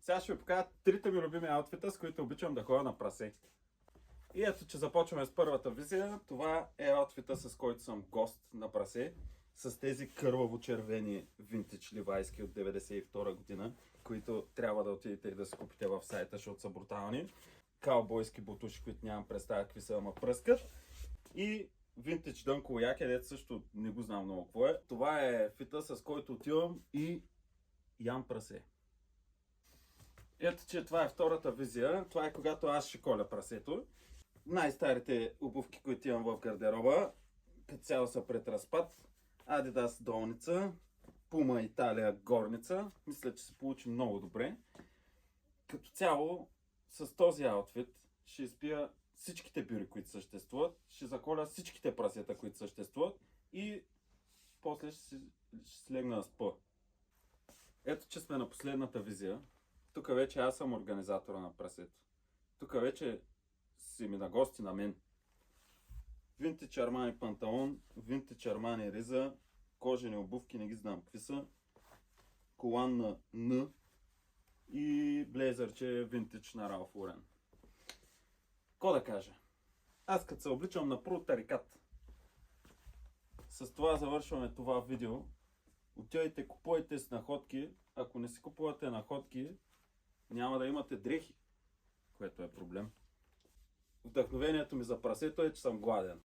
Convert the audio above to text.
Сега ще ви покажа трите ми любими аутфита, с които обичам да ходя на прасе. И ето, че започваме с първата визия. Това е аутфита, с който съм гост на прасе. С тези кърваво-червени винтидж ливайски от 92 година, които трябва да отидете и да си купите в сайта, защото са брутални. Каубойски бутуши, които нямам представа какви са, ама пръскат. И винтидж дънково яке, дето също не го знам много какво е. Това е фита, с който отивам и ям прасе. Ето, че това е втората визия. Това е когато аз ще коля прасето. Най-старите обувки, които имам в гардероба, като цяло са пред разпад. Adidas долница, Puma Италия горница. Мисля, че се получи много добре. Като цяло, с този аутфит ще изпия всичките бюри, които съществуват, ще заколя всичките прасета, които съществуват и после ще слегна да спа. Ето, че сме на последната визия. Тук вече аз съм организатора на прасето. Тук вече си ми на гости на мен. Винтидж Армани панталон, винтидж Армани риза, кожени обувки, не ги знам какви са, колан на Н и блейзърче винтидж на Ралф Лорен. Ко да кажа? Аз като се обличам на пру тарикат. С това завършваме това видео. Отивайте, купувайте с находки. Ако не си купувате находки, няма да имате дрехи, което е проблем. Вдъхновението ми за прасето е, че съм гладен.